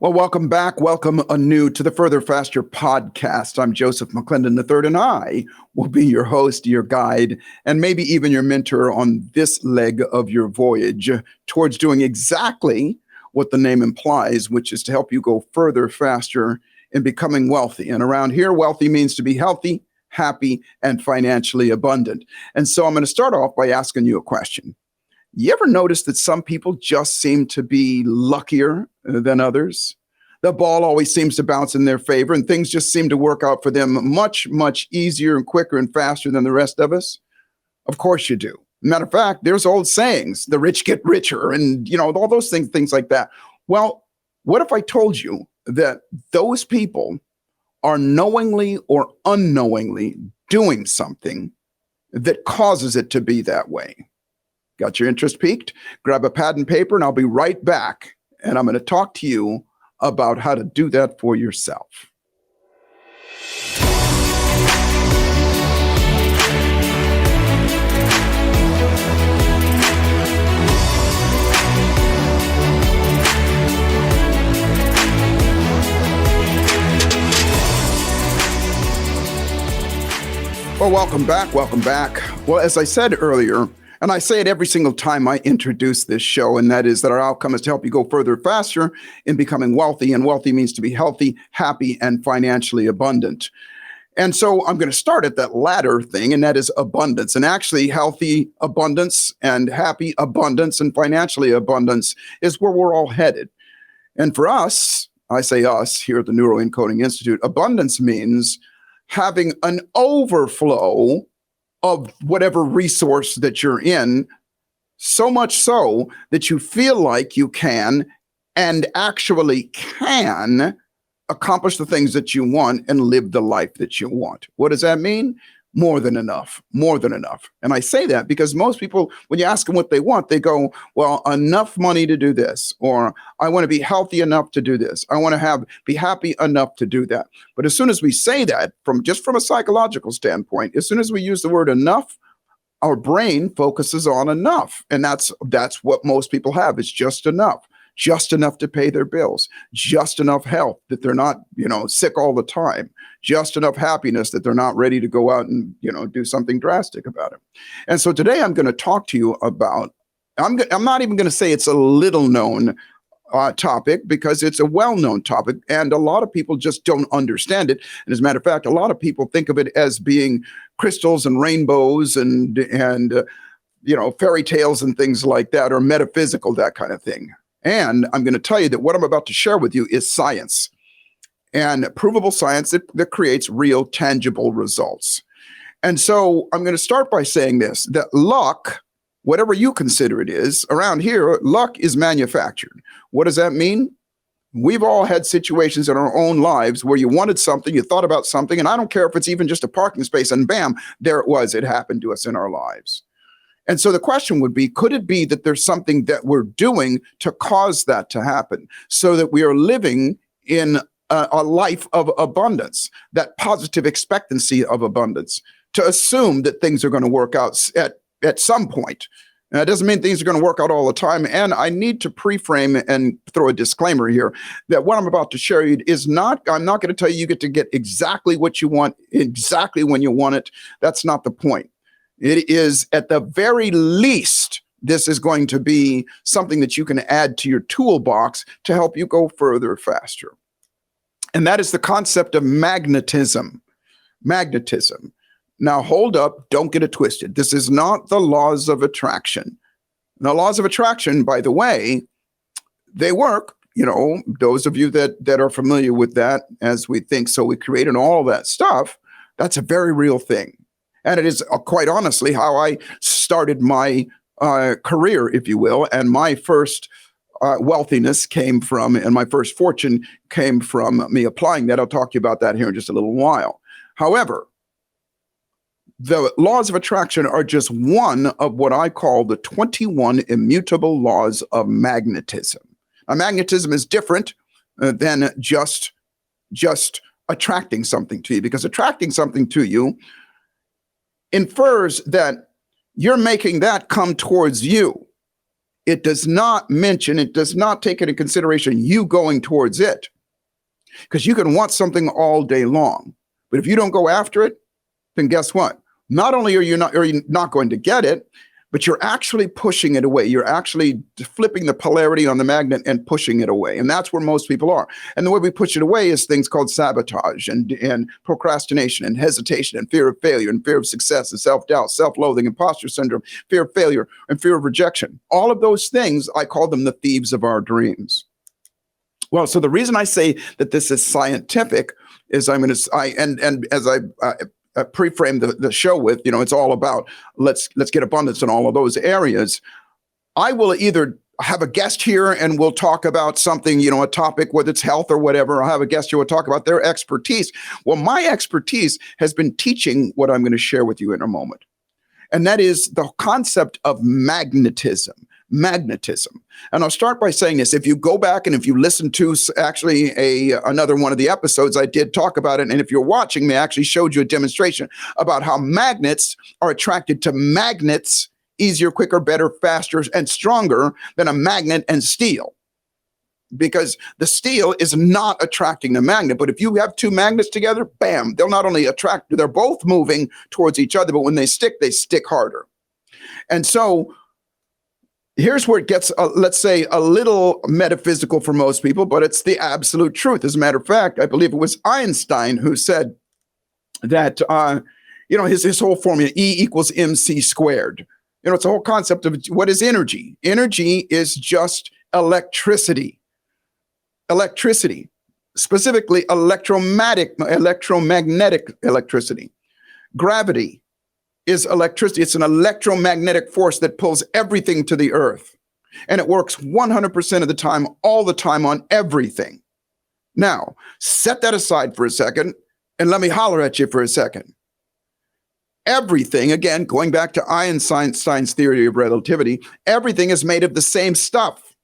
Well, welcome back. Welcome anew to the Further Faster podcast. I'm Joseph McClendon III, and I will be your host, your guide, and maybe even your mentor on this leg of your voyage towards doing exactly what the name implies, which is to help you go further, faster in becoming wealthy. And around here, wealthy means to be healthy, happy, and financially abundant. And so I'm going to start off by asking you a question. You ever notice that some people just seem to be luckier than others? The ball always seems to bounce in their favor, and things just seem to work out for them much, much easier and quicker and faster than the rest of us? Of course you do. Matter of fact, there's old sayings, the rich get richer, and all those things like that. Well, what if I told you that those people are knowingly or unknowingly doing something that causes it to be that way? Got your interest piqued? Grab a pad and paper and I'll be right back. And I'm going to talk to you about how to do that for yourself. Well, welcome back. Welcome back. Well, as I said earlier, and I say it every single time I introduce this show, and that is that our outcome is to help you go further faster in becoming wealthy. And wealthy means to be healthy, happy, and financially abundant. And so I'm going to start at that latter thing, and that is abundance. And actually, healthy abundance and happy abundance and financially abundance is where we're all headed. And for us, I say us here at the Neuroencoding Institute, abundance means having an overflow of whatever resource that you're in, so much so that you feel like you can and actually can accomplish the things that you want and live the life that you want. What does that mean? More than enough, more than enough. And I say that because most people, when you ask them what they want, they go, well, enough money to do this, or I want to be healthy enough to do this. I want to be happy enough to do that. But as soon as we say that, from a psychological standpoint, as soon as we use the word enough, our brain focuses on enough. And that's what most people have. It's just enough to pay their bills, just enough health that they're not, sick all the time, just enough happiness that they're not ready to go out and, do something drastic about it. And so today I'm going to talk to you about, I'm not even going to say it's a little known topic, because it's a well-known topic and a lot of people just don't understand it. And as a matter of fact, a lot of people think of it as being crystals and rainbows and fairy tales and things like that, or metaphysical, that kind of thing. And I'm going to tell you that what I'm about to share with you is science, and provable science that creates real, tangible results. And so I'm going to start by saying this, that luck, whatever you consider it is, around here, luck is manufactured. What does that mean? We've all had situations in our own lives where you wanted something, you thought about something, and I don't care if it's even just a parking space, and bam, there it was. It happened to us in our lives. And so the question would be, could it be that there's something that we're doing to cause that to happen, so that we are living in a life of abundance, that positive expectancy of abundance, to assume that things are going to work out at some point? It doesn't mean things are going to work out all the time. And I need to pre-frame and throw a disclaimer here that what I'm about to share you is not, I'm not going to tell you get to get exactly what you want, exactly when you want it. That's not the point. It is, at the very least, this is going to be something that you can add to your toolbox to help you go further, faster. And that is the concept of magnetism. Magnetism. Now, hold up. Don't get it twisted. This is not the laws of attraction. The laws of attraction, by the way, they work. Those of you that are familiar with that, as we think, so we create, and all that stuff, that's a very real thing. And it is quite honestly how I started my career, if you will, and my first wealthiness came from, and my first fortune came from me applying that. I'll talk to you about that here in just a little while. However, the laws of attraction are just one of what I call the 21 immutable laws of magnetism. Now, magnetism is different than just attracting something to you, because attracting something to you infers that you're making that come towards you. it does not mention, it does not take into consideration you going towards it. Because you can want something all day long, but if you don't go after it, then guess what? Not only are you not going to get it, but you're actually pushing it away. You're actually flipping the polarity on the magnet and pushing it away. And that's where most people are. And the way we push it away is things called sabotage and procrastination and hesitation and fear of failure and fear of success and self-doubt, self-loathing, imposter syndrome, fear of failure and fear of rejection. All of those things, I call them the thieves of our dreams. Well, so the reason I say that this is scientific is as I pre-framed the show with, it's all about let's get abundance in all of those areas. I will either have a guest here and we'll talk about something, a topic, whether it's health or whatever. I'll have a guest here, we'll talk about their expertise. Well, my expertise has been teaching what I'm going to share with you in a moment. And that is the concept of magnetism. And I'll start by saying this. If you go back and if you listen to actually another one of the episodes, I did talk about it. And if you're watching me, I actually showed you a demonstration about how magnets are attracted to magnets easier, quicker, better, faster, and stronger than a magnet and steel. Because the steel is not attracting the magnet. But if you have two magnets together, bam, they'll not only attract, they're both moving towards each other, but when they stick harder. And so here's where it gets, let's say, a little metaphysical for most people, but it's the absolute truth. As a matter of fact, I believe it was Einstein who said that, his whole formula, E equals mc squared. It's a whole concept of what is energy. Energy is just electricity, specifically electromagnetic electricity. Gravity is electricity. It's an electromagnetic force that pulls everything to the earth. And it works 100% of the time, all the time on everything. Now, set that aside for a second and let me holler at you for a second. Everything, again, going back to Einstein's theory of relativity, everything is made of the same stuff.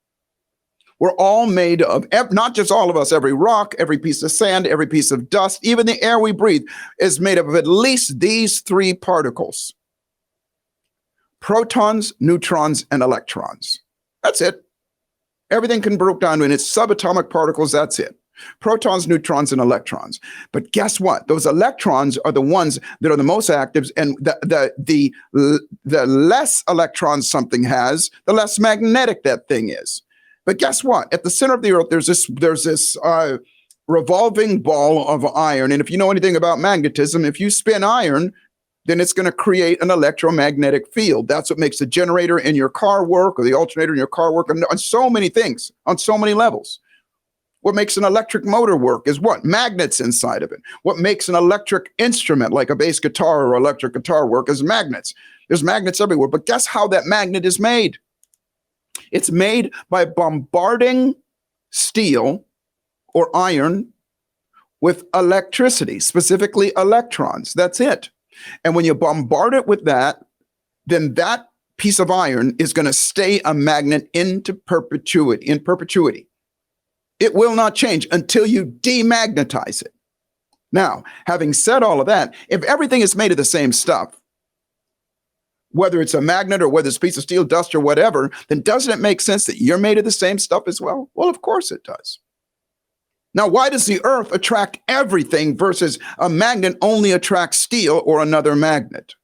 We're all made of, not just all of us, every rock, every piece of sand, every piece of dust, even the air we breathe is made up of at least these three particles: protons, neutrons, and electrons. That's it. Everything can be broken down into its subatomic particles. That's it. Protons, neutrons, and electrons. But guess what? Those electrons are the ones that are the most active, and the less electrons something has, the less magnetic that thing is. But guess what? At the center of the earth, there's this revolving ball of iron. And if you know anything about magnetism, if you spin iron, then it's going to create an electromagnetic field. That's what makes the generator in your car work, or the alternator in your car work, and on so many things, on so many levels. What makes an electric motor work is what? Magnets inside of it. What makes an electric instrument like a bass guitar or electric guitar work is magnets. There's magnets everywhere. But guess how that magnet is made? It's made by bombarding steel or iron with electricity, specifically electrons. That's it. And when you bombard it with that, then that piece of iron is going to stay a magnet in perpetuity. It will not change until you demagnetize it. Now, having said all of that, if everything is made of the same stuff, whether it's a magnet or whether it's a piece of steel, dust, or whatever, then doesn't it make sense that you're made of the same stuff as well? Well, of course it does. Now, why does the earth attract everything versus a magnet only attracts steel or another magnet?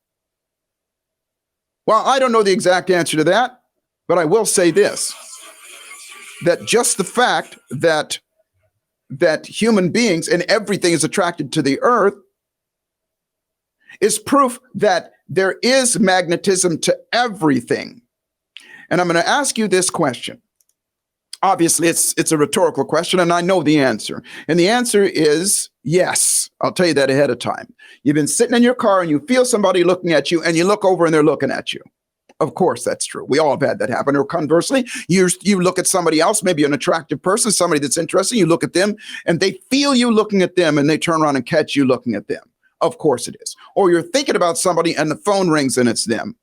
Well, I don't know the exact answer to that, but I will say this, that just the fact that human beings and everything is attracted to the earth is proof that there is magnetism to everything. And I'm going to ask you this question. Obviously, it's a rhetorical question, and I know the answer. And the answer is yes. I'll tell you that ahead of time. You've been sitting in your car and you feel somebody looking at you, and you look over and they're looking at you. Of course, that's true. We all have had that happen. Or conversely, you look at somebody else, maybe an attractive person, somebody that's interesting, you look at them, and they feel you looking at them, and they turn around and catch you looking at them. Of course it is. Or you're thinking about somebody and the phone rings and it's them.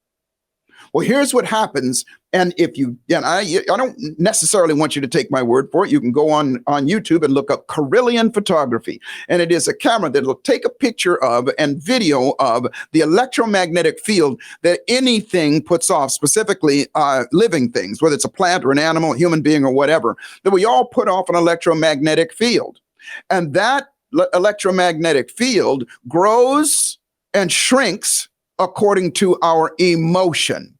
Well, here's what happens And if you, and I don't necessarily want you to take my word for it. You can go on YouTube and look up Carillion photography. And it is a camera that will take a picture of and video of the electromagnetic field that anything puts off, specifically living things, whether it's a plant or an animal, a human being or whatever, that we all put off an electromagnetic field. And that electromagnetic field grows and shrinks according to our emotion,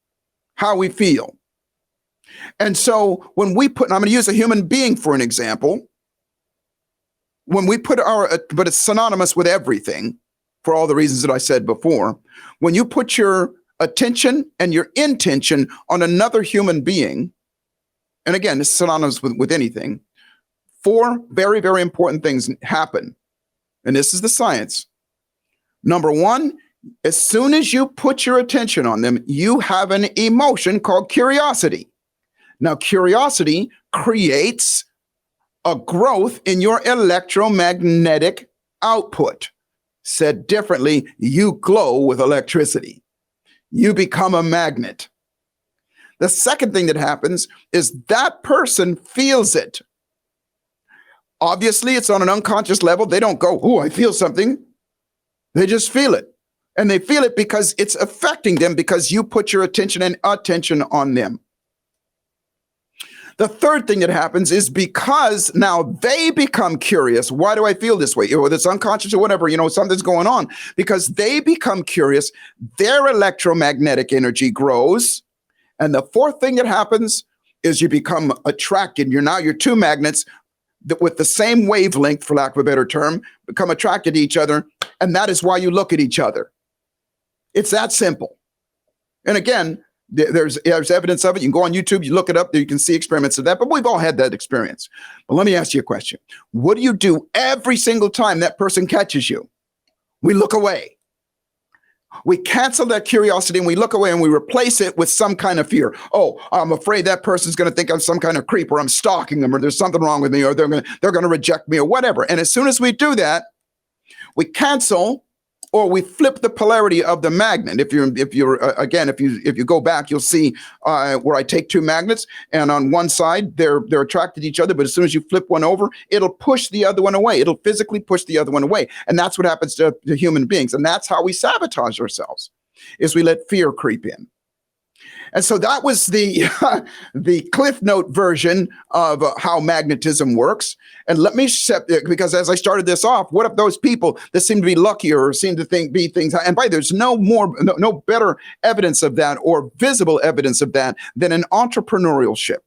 how we feel. And so when we put, and I'm going to use a human being for an example, when we put but it's synonymous with everything for all the reasons that I said before. When you put your attention and your intention on another human being, and again, this is synonymous with anything, 4 very, very important things happen. And this is the science. Number 1, as soon as you put your attention on them, you have an emotion called curiosity. Now, curiosity creates a growth in your electromagnetic output. Said differently, you glow with electricity. You become a magnet. The second thing that happens is that person feels it. Obviously, it's on an unconscious level. They don't go, "Oh, I feel something." They just feel it. And they feel it because it's affecting them because you put your attention on them. The third thing that happens is because now they become curious. Why do I feel this way? Whether it's unconscious or whatever, something's going on. Because they become curious, their electromagnetic energy grows. And the fourth thing that happens is you become attracted. You're 2 magnets that with the same wavelength, for lack of a better term, become attracted to each other. And that is why you look at each other. It's that simple. And again, there's evidence of it. You can go on YouTube, you look it up, you can see experiments of that, but we've all had that experience. But let me ask you a question. What do you do every single time that person catches you? We look away. We cancel that curiosity and we look away and we replace it with some kind of fear. Oh, I'm afraid that person's going to think I'm some kind of creep, or I'm stalking them, or there's something wrong with me, or they're going to reject me, or whatever. And as soon as we do that, we cancel or we flip the polarity of the magnet. If you go back, you'll see where I take 2 magnets, and on one side they're attracted to each other, but as soon as you flip one over, it'll push the other one away. It'll physically push the other one away, and that's what happens to human beings, and that's how we sabotage ourselves, is we let fear creep in. And so that was the Cliff Note version of how magnetism works. And let me because as I started this off, what if those people that seem to be luckier or seem to be things, and by there's no better evidence of that or visible evidence of that than an entrepreneurship.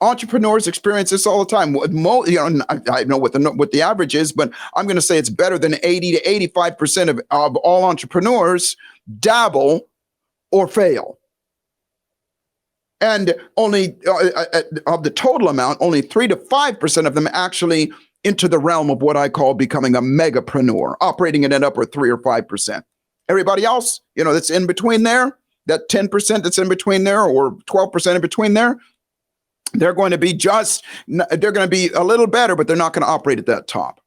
Entrepreneurs experience this all the time. I don't know what the average is, but I'm going to say it's better than 80 to 85% of all entrepreneurs dabble or fail. And only of the total amount, only 3 to 5% of them actually into the realm of what I call becoming a megapreneur, operating at an upper 3 or 5%. Everybody else, that's in between there, that 10% that's in between there, or 12% in between there, they're going to be a little better, but they're not going to operate at that top.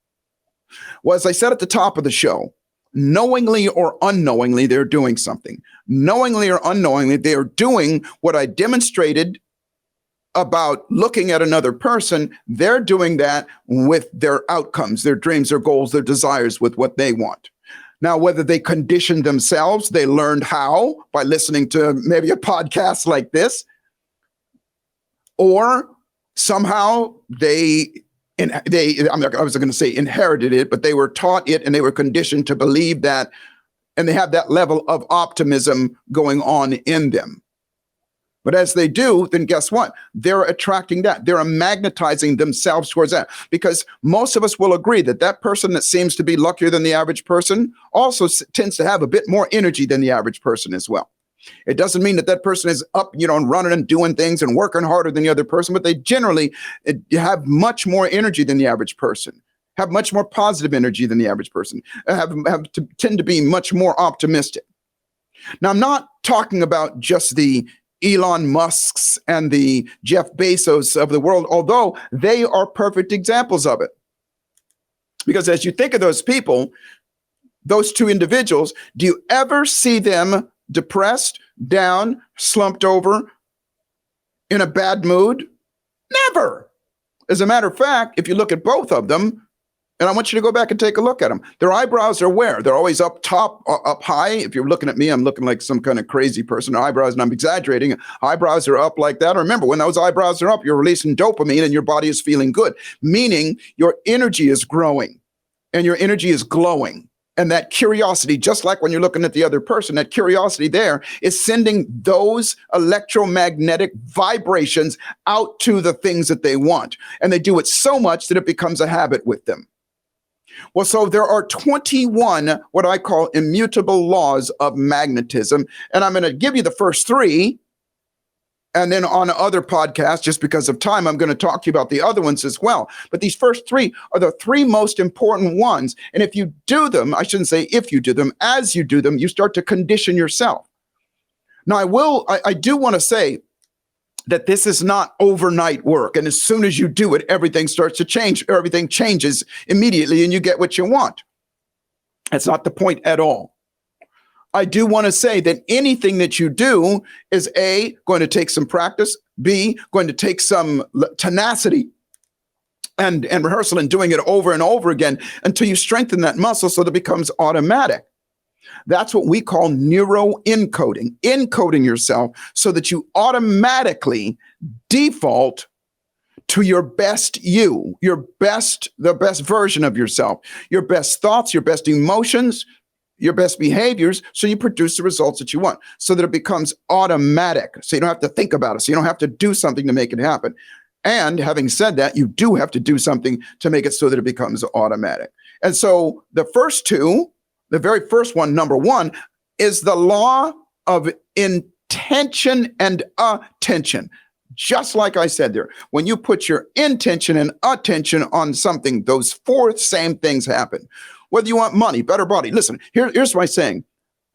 Well, as I said at the top of the show, knowingly or unknowingly, they're doing something. Knowingly or unknowingly, they are doing what I demonstrated about looking at another person. They're doing that with their outcomes, their dreams, their goals, their desires, with what they want. Now, whether they conditioned themselves, they learned how by listening to maybe a podcast like this, or somehow I was going to say inherited it, but they were taught it and they were conditioned to believe that, and they have that level of optimism going on in them. But as they do, then guess what? They're attracting that. They're magnetizing themselves towards that, because most of us will agree that that person that seems to be luckier than the average person also tends to have a bit more energy than the average person as well. It doesn't mean that that person is up, and running and doing things and working harder than the other person, but they generally have much more energy than the average person, have much more positive energy than the average person, tend to be much more optimistic. Now, I'm not talking about just the Elon Musks and the Jeff Bezos of the world, although they are perfect examples of it. Because as you think of those people, those 2 individuals, do you ever see them depressed? down, slumped over, in a bad mood? Never. As a matter of fact, if you look at both of them, and I want you to go back and take a look at them. Their eyebrows are where? They're always up top, up high. If you're looking at me, I'm looking like some kind of crazy person. Eyebrows, and I'm exaggerating. Eyebrows are up like that. Remember, when those eyebrows are up, you're releasing dopamine and your body is feeling good, meaning your energy is growing and your energy is glowing. And that curiosity, just like when you're looking at the other person, that curiosity there is sending those electromagnetic vibrations out to the things that they want. And they do it so much that it becomes a habit with them. Well, so there are 21 what I call immutable laws of magnetism. And I'm going to give you the first 3. And then on other podcasts, just because of time, I'm going to talk to you about the other ones as well. But these first 3 are the 3 most important ones. And if you do them, I shouldn't say if you do them, as you do them, you start to condition yourself. Now, I do want to say that this is not overnight work. And as soon as you do it, everything starts to change. Everything changes immediately and you get what you want. That's not the point at all. I do want to say that anything that you do is A, going to take some practice, B, going to take some tenacity and rehearsal and doing it over and over again until you strengthen that muscle so that it becomes automatic. That's what we call neuro-encoding, encoding yourself so that you automatically default to your best you, the best version of yourself, your best thoughts, your best emotions, your best behaviors, so you produce the results that you want, so that it becomes automatic. So you don't have to think about it. So you don't have to do something to make it happen. And having said that, you do have to do something to make it so that it becomes automatic. And so the first 2, the very first one, number 1, is the law of intention and attention. Just like I said there, when you put your intention and attention on something, those 4 same things happen. Whether you want money, better body. Listen, here's my saying.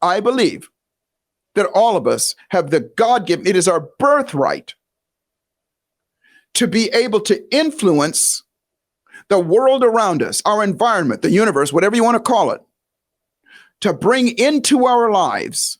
I believe that all of us have the God-given, it is our birthright to be able to influence the world around us, our environment, the universe, whatever you want to call it, to bring into our lives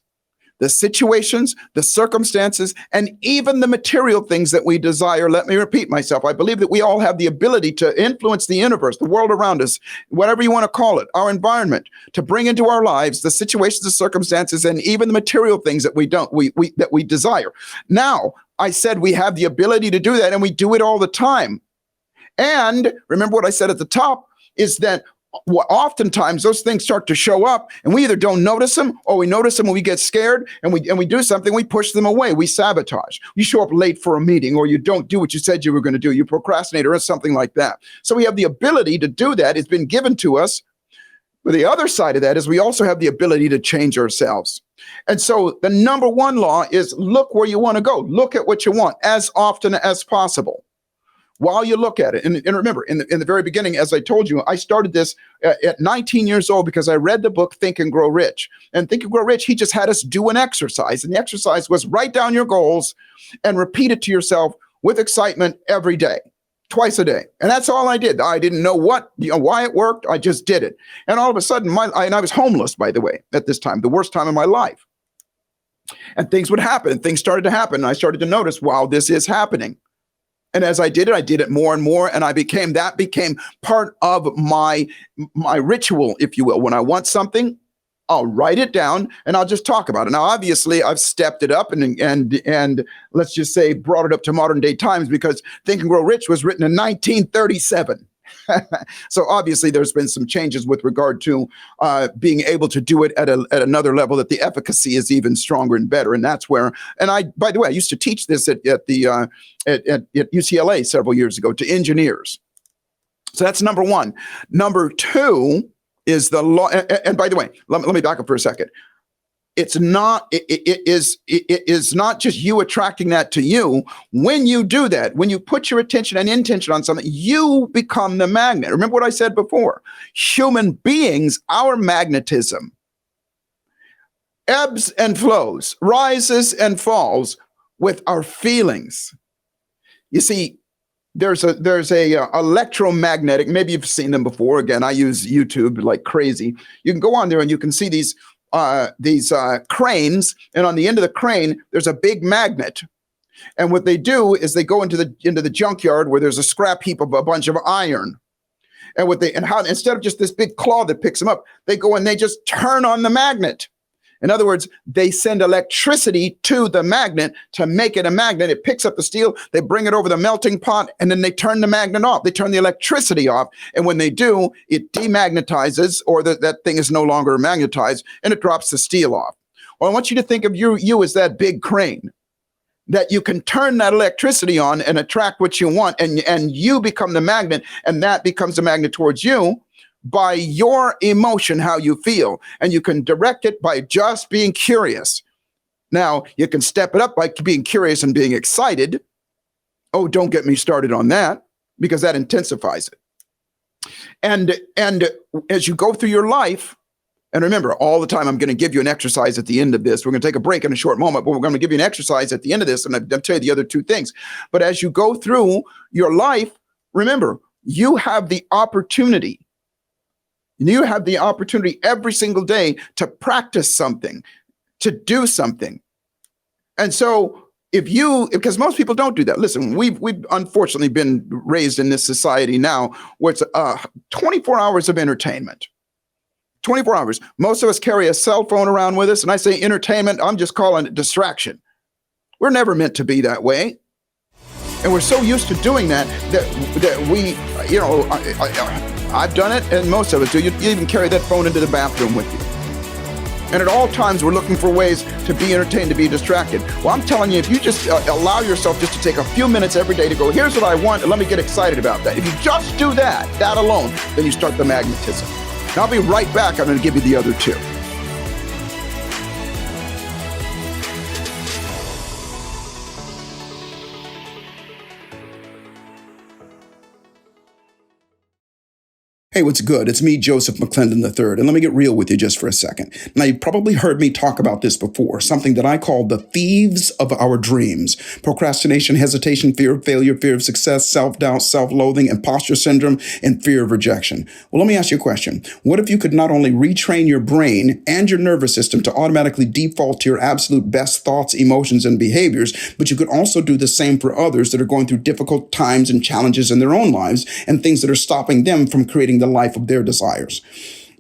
the situations, the circumstances, and even the material things that we desire. Let me repeat myself. I believe that we all have the ability to influence the universe, the world around us, whatever you want to call it, our environment, to bring into our lives the situations, the circumstances, and even the material things that we desire. Now, I said we have the ability to do that, and we do it all the time. And remember what I said at the top is that oftentimes those things start to show up and we either don't notice them or we notice them when we get scared and we do something, we push them away, we sabotage. You show up late for a meeting or you don't do what you said you were going to do, you procrastinate or something like that. So we have the ability to do that. It's been given to us. But the other side of that is we also have the ability to change ourselves. And so the number 1 law is look where you want to go. Look at what you want as often as possible. While you look at it, and remember, in the very beginning, as I told you, I started this at 19 years old because I read the book Think and Grow Rich. And Think and Grow Rich, he just had us do an exercise. And the exercise was write down your goals and repeat it to yourself with excitement every day, twice a day. And that's all I did. I didn't know why it worked. I just did it. And all of a sudden, I was homeless, by the way, at this time, the worst time of my life. And things would happen, and things started to happen. And I started to notice, wow, this is happening. And as I did it more and more, and that became part of my ritual, if you will. When I want something, I'll write it down and I'll just talk about it. Now, obviously, I've stepped it up and let's just say brought it up to modern day times because Think and Grow Rich was written in 1937. So obviously there's been some changes with regard to being able to do it at another level, that the efficacy is even stronger and better. And that's where, and by the way, I used to teach this at UCLA several years ago to engineers. So that's number 1. Number 2 is the law. And by the way, let me back up for a second. It is not just you attracting that to you. When you do that, when you put your attention and intention on something, you become the magnet. Remember what I said before? Human beings, our magnetism ebbs and flows, rises and falls with our feelings. You see, there's a electromagnetic, maybe you've seen them before. Again, I use YouTube like crazy. You can go on there and you can see these these cranes, and on the end of the crane, there's a big magnet. And what they do is they go into the junkyard where there's a scrap heap of a bunch of iron. And how instead of just this big claw that picks them up, they go and they just turn on the magnet. In other words, they send electricity to the magnet to make it a magnet. It picks up the steel, they bring it over the melting pot, and then they turn the magnet off. They turn the electricity off. And when they do, it demagnetizes, or that thing is no longer magnetized, and it drops the steel off. Well, I want you to think of you as that big crane, that you can turn that electricity on and attract what you want, and you become the magnet, and that becomes the magnet towards you by your emotion, how you feel. And you can direct it by just being curious. Now, you can step it up by being curious and being excited. Oh, don't get me started on that, because that intensifies it. And as you go through your life, and remember, all the time, I'm going to give you an exercise at the end of this. We're going to take a break in a short moment, but we're going to give you an exercise at the end of this, and I'll tell you the other two things. But as you go through your life, remember, you have the opportunity. You have the opportunity every single day to practice something, to do something. And so because most people don't do that. Listen, we've unfortunately been raised in this society now where it's 24 hours of entertainment. 24 hours. Most of us carry a cell phone around with us, and I say entertainment, I'm just calling it distraction. We're never meant to be that way. And we're so used to doing that we, I've done it, and most of us do. You even carry that phone into the bathroom with you. And at all times, we're looking for ways to be entertained, to be distracted. Well, I'm telling you, if you just allow yourself just to take a few minutes every day to go, here's what I want, and let me get excited about that. If you just do that alone, then you start the magnetism. Now, I'll be right back. I'm going to give you the other two. Hey, what's good? It's me, Joseph McClendon III, and let me get real with you just for a second. Now, you've probably heard me talk about this before, something that I call the thieves of our dreams. Procrastination, hesitation, fear of failure, fear of success, self-doubt, self-loathing, imposter syndrome, and fear of rejection. Well, let me ask you a question. What if you could not only retrain your brain and your nervous system to automatically default to your absolute best thoughts, emotions, and behaviors, but you could also do the same for others that are going through difficult times and challenges in their own lives and things that are stopping them from creating the life of their desires?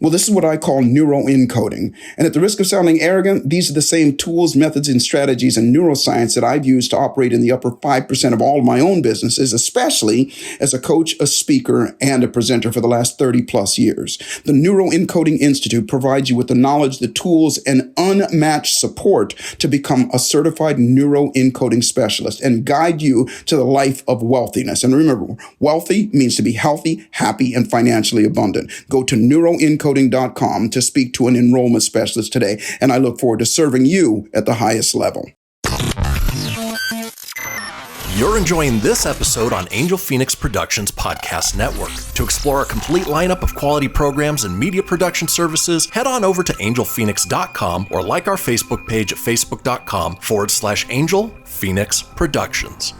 Well, this is what I call neuroencoding. And at the risk of sounding arrogant, these are the same tools, methods, and strategies in neuroscience that I've used to operate in the upper 5% of all of my own businesses, especially as a coach, a speaker, and a presenter for the last 30 plus years. The Neuroencoding Institute provides you with the knowledge, the tools, and unmatched support to become a certified neuroencoding specialist and guide you to the life of wealthiness. And remember, wealthy means to be healthy, happy, and financially abundant. Go to neuroencoding.com to speak to an enrollment specialist today, and I look forward to serving you at the highest level. You're enjoying this episode on Angel Phoenix Productions Podcast Network. To explore a complete lineup of quality programs and media production services, head on over to angelphoenix.com or like our Facebook page at facebook.com/Angel Phoenix Productions.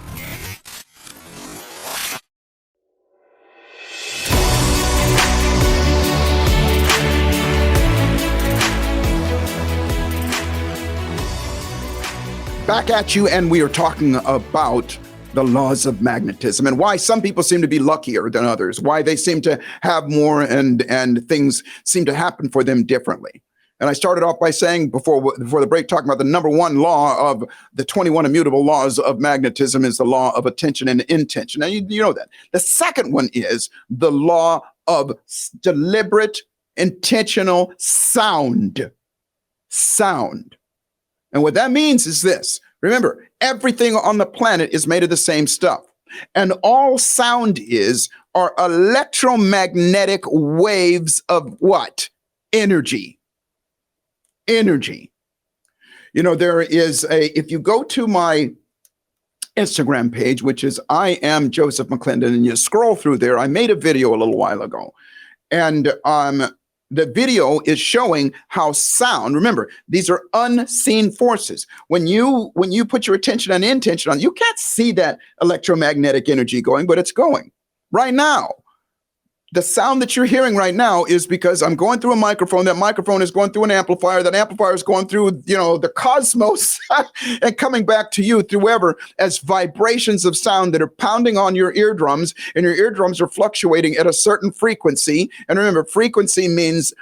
Back at you, and we are talking about the laws of magnetism and why some people seem to be luckier than others, why they seem to have more and things seem to happen for them differently. And I started off by saying before the break, talking about the number one law of the 21 immutable laws of magnetism is the law of attention and intention. Now, you know that. The second one is the law of deliberate, intentional sound. And what that means is this. Remember, everything on the planet is made of the same stuff. And all sound are electromagnetic waves of what? Energy. Energy. You know, there is if you go to my Instagram page, which is I am Joseph McClendon, and you scroll through there, I made a video a little while ago. And the video is showing how sound, remember, these are unseen forces. When you put your attention and intention on, you can't see that electromagnetic energy going, but it's going right now. the sound that you're hearing right now is because I'm going through a microphone. That microphone is going through an amplifier. That amplifier is going through, the cosmos and coming back to you through wherever as vibrations of sound that are pounding on your eardrums, and your eardrums are fluctuating at a certain frequency. And remember, frequency means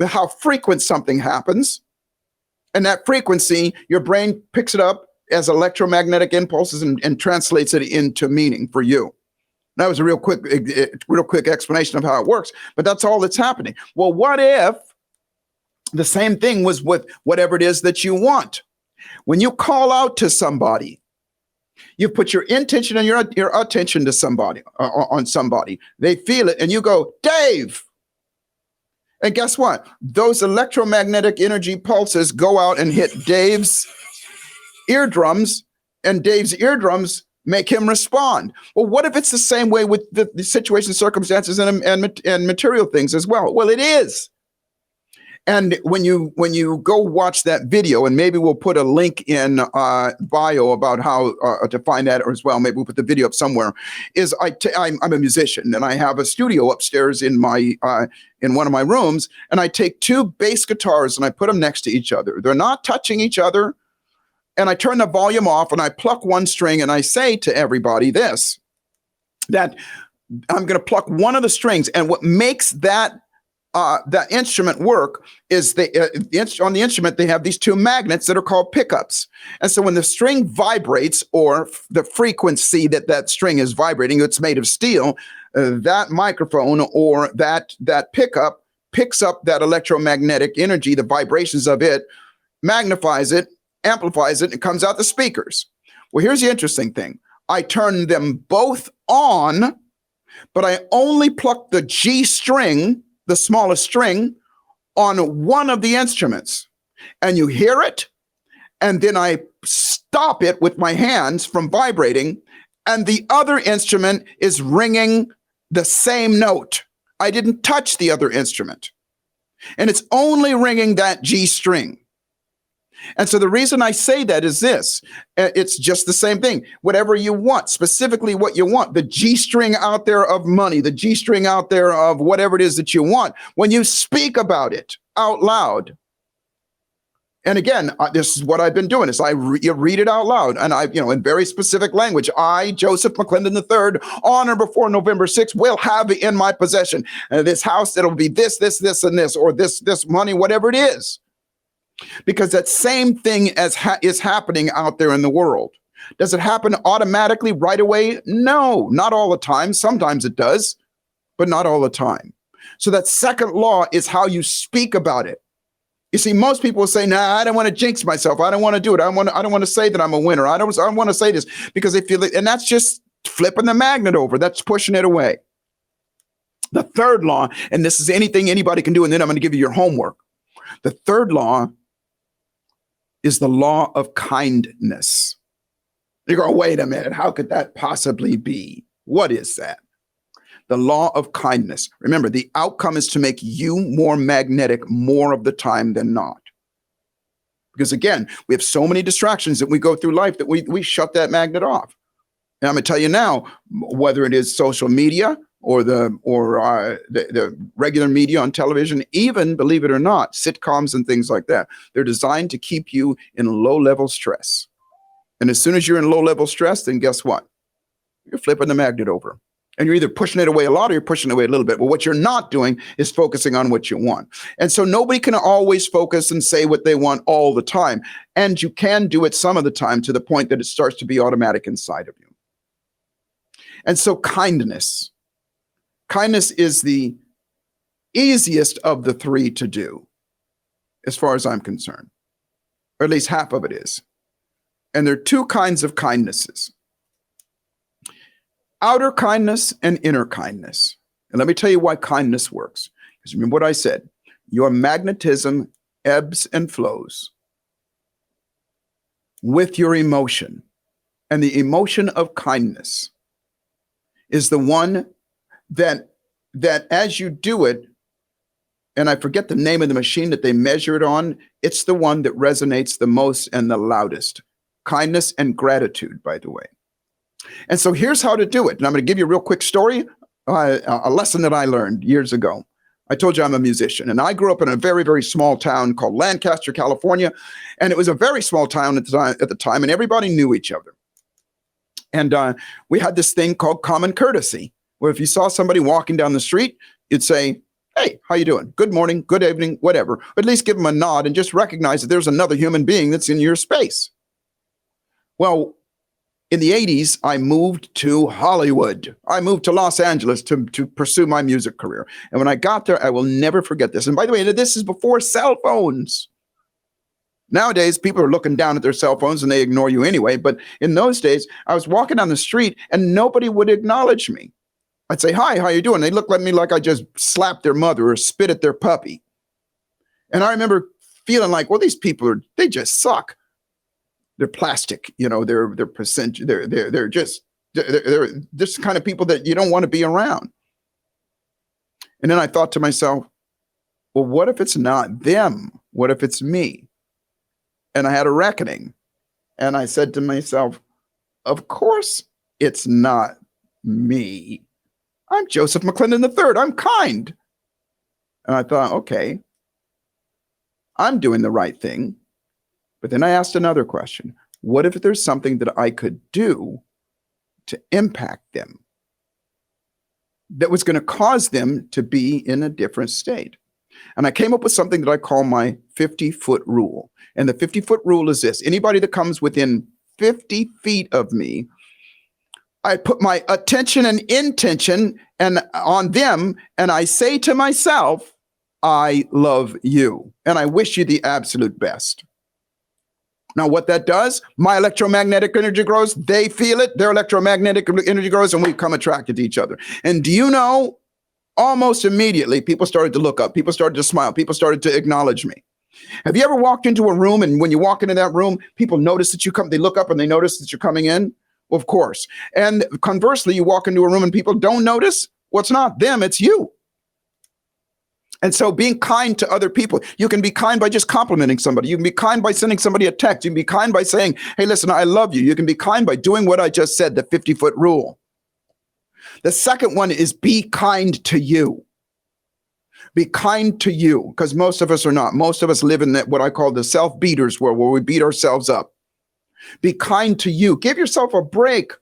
how frequent something happens. And that frequency, your brain picks it up as electromagnetic impulses and translates it into meaning for you. That was a real quick explanation of how it works, but that's all that's happening. Well, what if the same thing was with whatever it is that you want? When you call out to somebody, you put your intention and your attention to somebody, on somebody. They feel it, and you go, Dave. And guess what? Those electromagnetic energy pulses go out and hit Dave's eardrums, and Dave's eardrums make him respond. Well, what if it's the same way with the situation, circumstances, and material things as well? Well, it is. And when you go watch that video, and maybe we'll put a link in bio about how to find that as well. Maybe we'll put the video up somewhere. I'm a musician, and I have a studio upstairs in one of my rooms, and I take two bass guitars and I put them next to each other. They're not touching each other. And I turn the volume off and I pluck one string, and I say to everybody this, that I'm going to pluck one of the strings. And what makes that instrument work is on the instrument, they have these two magnets that are called pickups. And so when the string vibrates, or the frequency that string is vibrating, it's made of steel, that microphone or that pickup picks up that electromagnetic energy, the vibrations of it, magnifies it, amplifies it, and comes out the speakers. Well, here's the interesting thing. I turn them both on, but I only pluck the G string, the smallest string, on one of the instruments. And you hear it, and then I stop it with my hands from vibrating, and the other instrument is ringing the same note. I didn't touch the other instrument. And it's only ringing that G string. And so the reason I say that is this. It's just the same thing. Whatever you want, specifically what you want, the G string out there of money, the G string out there of whatever it is that you want, when you speak about it out loud. And again, this is what I've been doing, is you read it out loud, and in very specific language. I, Joseph McClendon III, on or before November 6th, will have in my possession this house that'll be this, and this, or this money, whatever it is. Because that same thing is happening out there in the world. Does it happen automatically right away? No, not all the time. Sometimes it does, but not all the time. So that second law is how you speak about it. You see, most people will say, "Nah, I don't want to jinx myself. I don't want to do it. I don't want to say that I'm a winner. I don't want to say this," because they feel it, and that's just flipping the magnet over. That's pushing it away. The third law, and this is anything anybody can do, and then I'm going to give you your homework. The third law is the law of kindness. You go, wait a minute, how could that possibly be? What is that? The law of kindness. Remember, the outcome is to make you more magnetic more of the time than not. Because again, we have so many distractions that we go through life that we shut that magnet off. And I'm going to tell you now, whether it is social media or the regular media on television, even, believe it or not, sitcoms and things like that, they're designed to keep you in low-level stress. And as soon as you're in low-level stress, then guess what? You're flipping the magnet over. And you're either pushing it away a lot or you're pushing it away a little bit. But what you're not doing is focusing on what you want. And so nobody can always focus and say what they want all the time. And you can do it some of the time to the point that it starts to be automatic inside of you. And so kindness. Kindness is the easiest of the three to do, as far as I'm concerned, or at least half of it is. And there are two kinds of kindnesses: outer kindness and inner kindness. And let me tell you why kindness works. Because remember what I said, your magnetism ebbs and flows with your emotion. And the emotion of kindness is the one that as you do it, and I forget the name of the machine that they measure it on, it's the one that resonates the most and the loudest. Kindness and gratitude, by the way. And so here's how to do it. And I'm going to give you a real quick story a lesson that I learned years ago. I told you I'm a musician, and I grew up in a very, very small town called Lancaster, California, and it was a very small town at the time, and everybody knew each other. And we had this thing called common courtesy, where if you saw somebody walking down the street, you'd say, "Hey, how you doing? Good morning, good evening, whatever." Or at least give them a nod and just recognize that there's another human being that's in your space. Well, in the 80s, I moved to Hollywood. I moved to Los Angeles to pursue my music career. And when I got there, I will never forget this. And by the way, this is before cell phones. Nowadays, people are looking down at their cell phones and they ignore you anyway. But in those days, I was walking down the street and nobody would acknowledge me. I'd say, "Hi, how you doing?" They look at me like I just slapped their mother or spit at their puppy. And I remember feeling like, well, these people they just suck. They're plastic, they're just this kind of people that you don't want to be around. And then I thought to myself, well, what if it's not them? What if it's me? And I had a reckoning. And I said to myself, of course it's not me. I'm Joseph McClendon III. I'm kind. And I thought, okay, I'm doing the right thing. But then I asked another question. What if there's something that I could do to impact them that was going to cause them to be in a different state? And I came up with something that I call my 50-foot rule. And the 50-foot rule is this. Anybody that comes within 50 feet of me, I put my attention and intention on them, and I say to myself, "I love you, and I wish you the absolute best." Now, what that does, my electromagnetic energy grows. They feel it. Their electromagnetic energy grows, and we become attracted to each other. And do you know, almost immediately, people started to look up. People started to smile. People started to acknowledge me. Have you ever walked into a room, and when you walk into that room, people notice that you come, they look up and they notice that you're coming in? Well, of course. And conversely, you walk into a room and people don't notice. Well, it's not them, it's you. And so being kind to other people, you can be kind by just complimenting somebody. You can be kind by sending somebody a text. You can be kind by saying, "Hey, listen, I love you." You can be kind by doing what I just said, the 50-foot rule. The second one is be kind to you. Be kind to you, because most of us are not. Most of us live in what I call the self-beaters world, where we beat ourselves up. Be kind to you. Give yourself a break.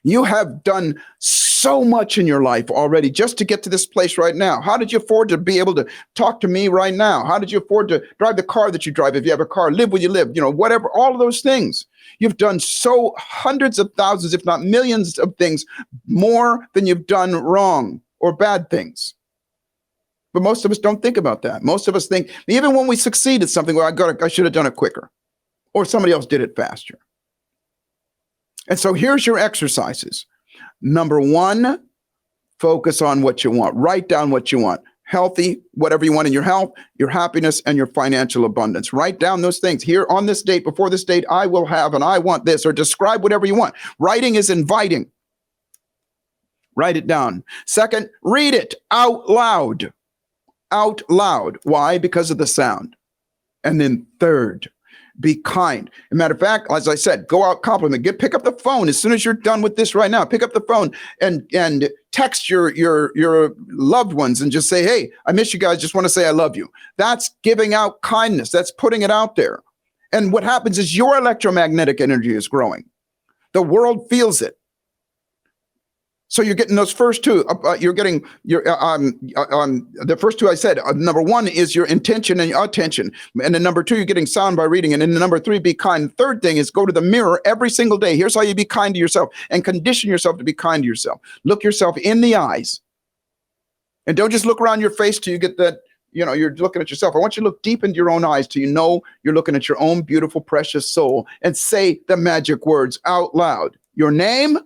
You have done so much in your life already just to get to this place right now. How did you afford to be able to talk to me right now? How did you afford to drive the car that you drive? If you have a car, live where you live, whatever, all of those things. You've done so hundreds of thousands, if not millions of things more than you've done wrong or bad things. But most of us don't think about that. Most of us think, even when we succeed at something, well, I should have done it quicker, or somebody else did it faster. And so here's your exercises. Number one, focus on what you want. Write down what you want. Healthy, whatever you want in your health, your happiness, and your financial abundance. Write down those things. Here on this date, before this date, I will have, and I want this, or describe whatever you want. Writing is inviting. Write it down. Second, read it out loud. Out loud. Why? Because of the sound. And then third, be kind. As a matter of fact, as I said, go out, compliment. Pick up the phone as soon as you're done with this right now. Pick up the phone and text your loved ones and just say, "Hey, I miss you guys. Just want to say I love you." That's giving out kindness. That's putting it out there. And what happens is your electromagnetic energy is growing. The world feels it. So you're getting those first two. You're getting the first two I said. Number one is your intention and your attention. And then number two, you're getting sound by reading. And then number three, be kind. Third thing is go to the mirror every single day. Here's how you be kind to yourself and condition yourself to be kind to yourself. Look yourself in the eyes. And don't just look around your face till you get that, you're looking at yourself. I want you to look deep into your own eyes till you know you're looking at your own beautiful, precious soul, and say the magic words out loud. Your name,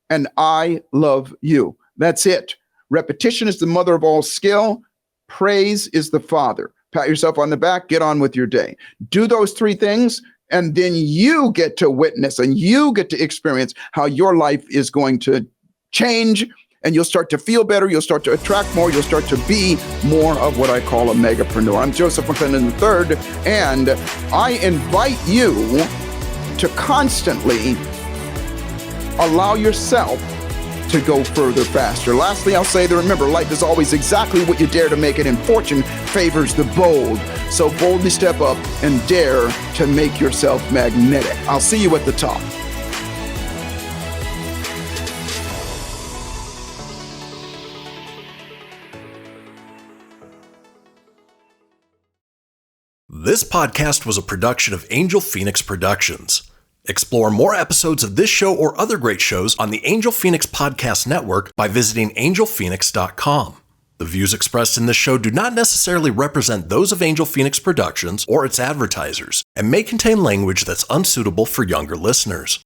and I love you. That's it. Repetition is the mother of all skill. Praise is the father. Pat yourself on the back. Get on with your day. Do those three things, and then you get to witness and you get to experience how your life is going to change, and you'll start to feel better. You'll start to attract more. You'll start to be more of what I call a megapreneur. I'm Joseph McClendon III, and I invite you to constantly allow yourself to to go further faster. Lastly, I'll say that remember, life is always exactly what you dare to make it, and fortune favors the bold. So boldly step up and dare to make yourself magnetic. I'll see you at the top. This podcast was a production of Angel Phoenix Productions. Explore more episodes of this show or other great shows on the Angel Phoenix Podcast Network by visiting angelphoenix.com. The views expressed in this show do not necessarily represent those of Angel Phoenix Productions or its advertisers, and may contain language that's unsuitable for younger listeners.